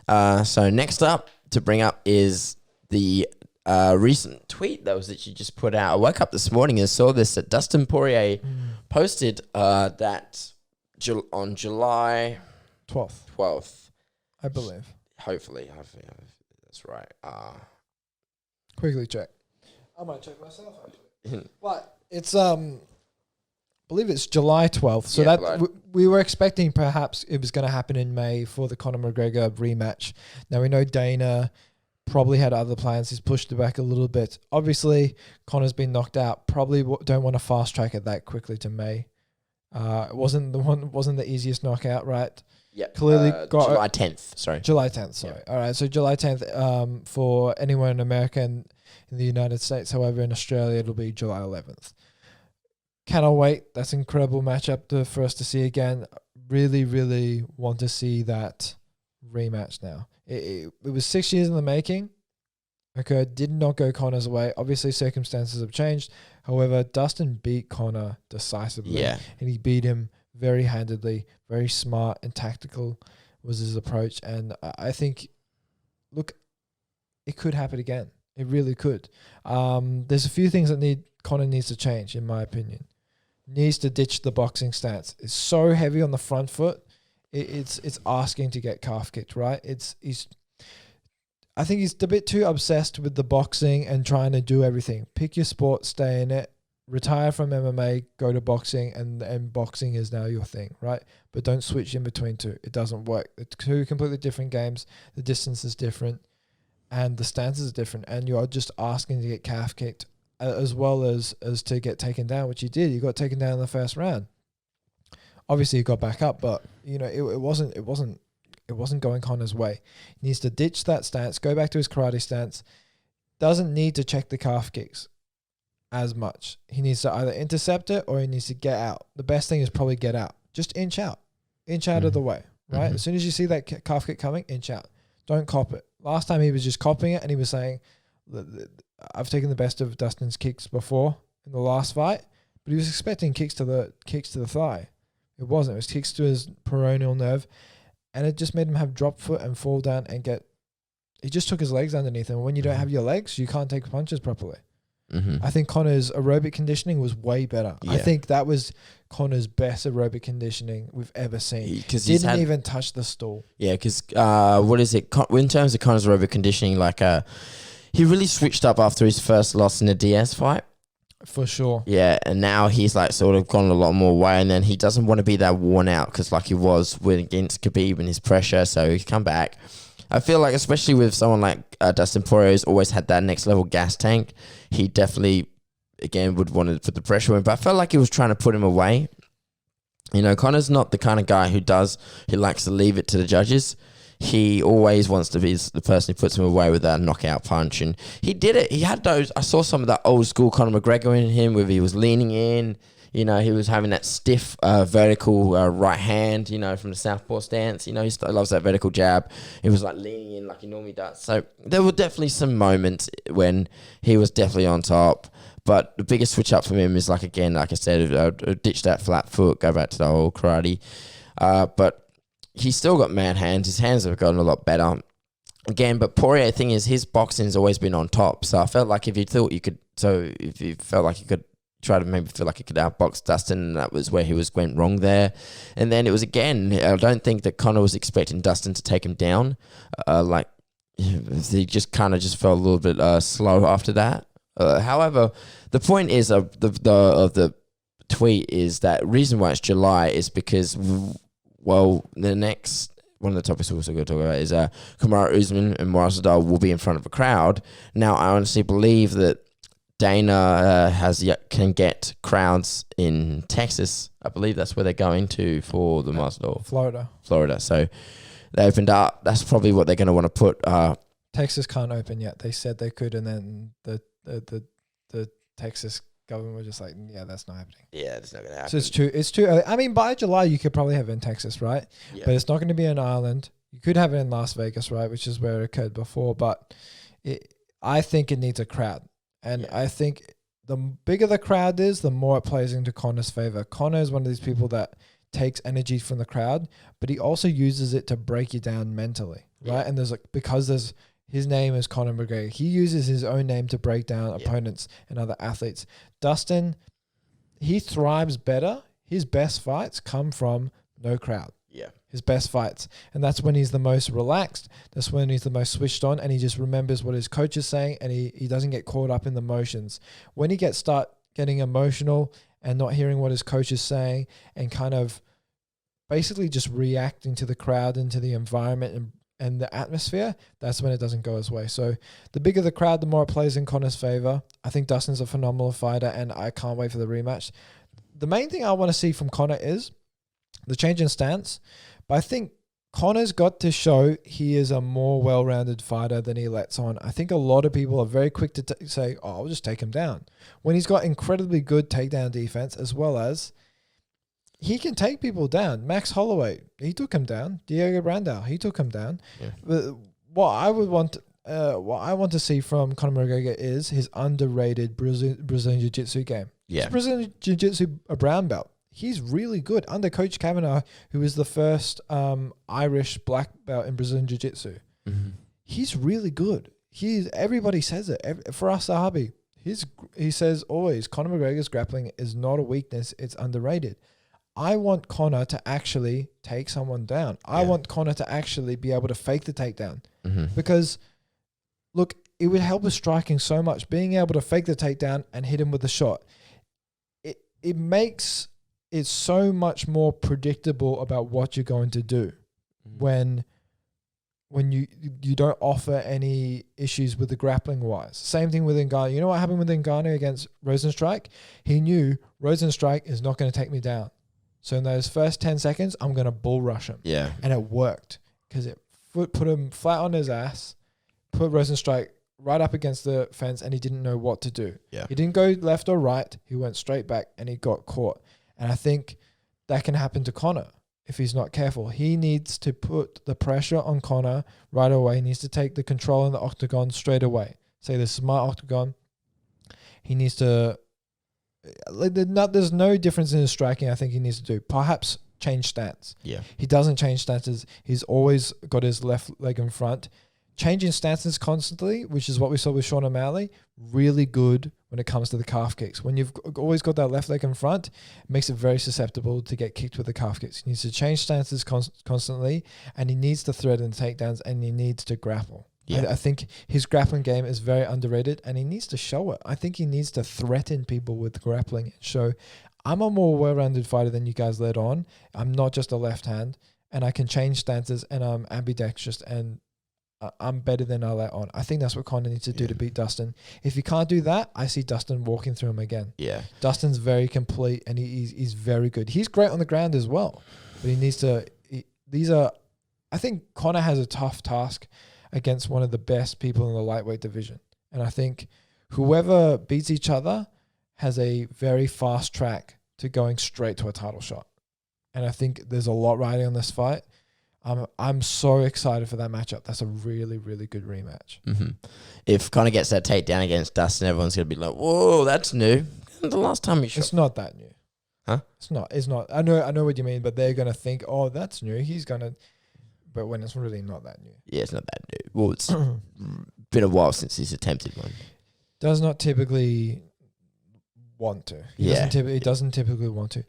So next up to bring up is the recent tweet that was literally just put out. I woke up this morning and saw this that Dustin Poirier posted that on July 12th, I believe. Hopefully that's right. Quickly check. I might check myself actually. But it's I believe it's July 12th. So we were expecting perhaps it was going to happen in May for the Conor McGregor rematch. Now we know Dana probably had other plans. He's pushed it back a little bit. Obviously, Conor's been knocked out. Probably don't want to fast track it that quickly to May. It wasn't the easiest knockout, right? Yeah. Clearly got July 10th. Sorry. July 10th. Sorry. Yeah. All right. So July 10th. For anyone in America and in the United States, however, in Australia it'll be July 11th. Cannot wait. That's an incredible matchup for us to see again. Really, really want to see that rematch now. It was 6 years in the making. Okay, did not go Conor's way. Obviously, circumstances have changed. However, Dustin beat Conor decisively. Yeah. And he beat him very handedly, very smart and tactical was his approach. And I think, look, it could happen again. It really could. There's a few things that Conor needs to change, in my opinion. Needs to ditch the boxing stance. It's so heavy on the front foot. It's asking to get calf kicked, right? I think he's a bit too obsessed with the boxing and trying to do everything. Pick your sport, stay in it, retire from MMA, go to boxing, and boxing is now your thing, right? But don't switch in between two. It doesn't work. It's two completely different games. The distance is different, and the stance is different, and you're just asking to get calf kicked as well as to get taken down, which he did. He got taken down in the first round. Obviously, he got back up, but it wasn't going Conor's way. He needs to ditch that stance, go back to his karate stance. Doesn't need to check the calf kicks as much. He needs to either intercept it or he needs to get out. The best thing is probably get out. Just inch out of the way, right? As soon as you see that calf kick coming, inch out. Don't cop it. Last time he was just copying it and he was saying, I've taken the best of Dustin's kicks before in the last fight, but he was expecting kicks to the thigh. It wasn't. It was kicks to his peroneal nerve, and it just made him have drop foot and fall down and he just took his legs underneath him. When you don't have your legs, you can't take punches properly. I think Conor's aerobic conditioning was way better. Yeah. I think that was Conor's best aerobic conditioning we've ever seen. Didn't even touch the stool. Yeah, because what is it? In terms of Conor's aerobic conditioning, he really switched up after his first loss in the Diaz fight. For sure. Yeah, and now he's sort of gone a lot more way, and then he doesn't want to be that worn out because he was against Khabib and his pressure, so he's come back. I feel like, especially with someone like Dustin Poirier, who's always had that next level gas tank, he definitely, again, would want to put the pressure in, but I felt like he was trying to put him away. Conor's not the kind of guy who likes to leave it to the judges. He always wants to be the person who puts him away with that knockout punch. And he did it. He had those. I saw some of that old school Conor McGregor in him where he was leaning in. He was having that stiff vertical right hand, from the southpaw stance. He loves that vertical jab. He was leaning in like he normally does. So there were definitely some moments when he was definitely on top. But the biggest switch up for him is, again, like I said, ditch that flat foot, go back to the old karate. But he's still got mad hands. His hands have gotten a lot better. Again, but Poirier, the thing is, his boxing's always been on top. So I felt like if you felt like you could try to maybe feel like he could outbox Dustin, that was where he went wrong there. And then it was, again, I don't think that Conor was expecting Dustin to take him down. He just kind of felt a little bit slow after that. However, the point is of the tweet is that reason why it's July is because, the next one of the topics we're also going to talk about is Kamaru Usman and Masvidal will be in front of a crowd. Now, I honestly believe that Dana can get crowds in Texas. I believe that's where they're going to for the Masvidal. Florida. So they opened up. That's probably what they're going to want to put. Texas can't open yet. They said they could, and then the Texas government was just like, yeah, that's not happening. Yeah, it's not going to happen. So it's too early. I mean, by July, you could probably have it in Texas, right? Yeah. But it's not going to be an island. You could have it in Las Vegas, right, which is where it occurred before. But I think it needs a crowd. And I think the bigger the crowd is, the more it plays into Conor's favor. Conor is one of these people that takes energy from the crowd, but he also uses it to break you down mentally, right? And there's because his name is Conor McGregor. He uses his own name to break down opponents and other athletes. Dustin, he thrives better. His best fights come from no crowd. Yeah. His best fights. And that's when he's the most relaxed. That's when he's the most switched on, and he just remembers what his coach is saying, and he doesn't get caught up in the emotions. When he start getting emotional and not hearing what his coach is saying and kind of basically just reacting to the crowd and to the environment and the atmosphere, that's when it doesn't go his way. So the bigger the crowd, the more it plays in Conor's favor. I think Dustin's a phenomenal fighter, and I can't wait for the rematch. The main thing I want to see from Conor is the change in stance. But I think Conor's got to show he is a more well-rounded fighter than he lets on. I think a lot of people are very quick to say, oh, I'll just take him down, when he's got incredibly good takedown defense, as well as he can take people down. Max Holloway, he took him down. Diego Brandao, he took him down. Yeah. But what I want to see from Conor McGregor is his underrated Brazilian Jiu-Jitsu game. Yeah. His Brazilian Jiu-Jitsu a brown belt. He's really good under Coach Kavanagh, who is the first Irish black belt in Brazilian Jiu-Jitsu. Mm-hmm. He's really good. Everybody says it. For us, Sahabi, he says always, Conor McGregor's grappling is not a weakness. It's underrated. I want Conor to actually take someone down. I want Conor to actually be able to fake the takedown. Mm-hmm. Because, look, it would help with striking so much. Being able to fake the takedown and hit him with a shot. It makes it so much more predictable about what you're going to do when you don't offer any issues with the grappling wise. Same thing with Ngannou. You know what happened with Ngannou against Rosenstrike? He knew Rosenstrike is not going to take me down. So in those first 10 seconds, I'm going to bull rush him. Yeah. And it worked because it put him flat on his ass, put Rosenstrike right up against the fence, and he didn't know what to do. Yeah. He didn't go left or right. He went straight back and he got caught. And I think that can happen to Conor if he's not careful. He needs to put the pressure on Conor right away. He needs to take the control in the octagon straight away. Say, this is my octagon. He needs to... There's no difference in his striking I think he needs to do. Perhaps change stance. Yeah. He doesn't change stances. He's always got his left leg in front. Changing stances constantly, which is what we saw with Sean O'Malley, really good when it comes to the calf kicks. When you've always got that left leg in front, it makes it very susceptible to get kicked with the calf kicks. He needs to change stances constantly, and he needs to thread in takedowns, and he needs to grapple. Yeah. I think his grappling game is very underrated, and he needs to show it. I think he needs to threaten people with grappling and show, I'm a more well-rounded fighter than you guys let on. I'm not just a left hand, and I can change stances, and I'm ambidextrous, and I'm better than I let on. I think that's what Conor needs to do to beat Dustin. If he can't do that, I see Dustin walking through him again. Yeah. Dustin's very complete, and he's very good. He's great on the ground as well, but he needs to... I think Conor has a tough task against one of the best people in the lightweight division. And I think whoever beats each other has a very fast track to going straight to a title shot. And I think there's a lot riding on this fight. I'm so excited for that matchup. That's a really, really good rematch. Mm-hmm. If Conor gets that takedown against Dustin, everyone's going to be like, whoa, that's new. The last time he shot. It's not that new. Huh? It's not. I know what you mean, but they're going to think, oh, that's new. He's going to... But when it's really not that new. Yeah, it's not that new. Well, it's been a while since he's attempted one. Does not typically want to. He doesn't typically want to.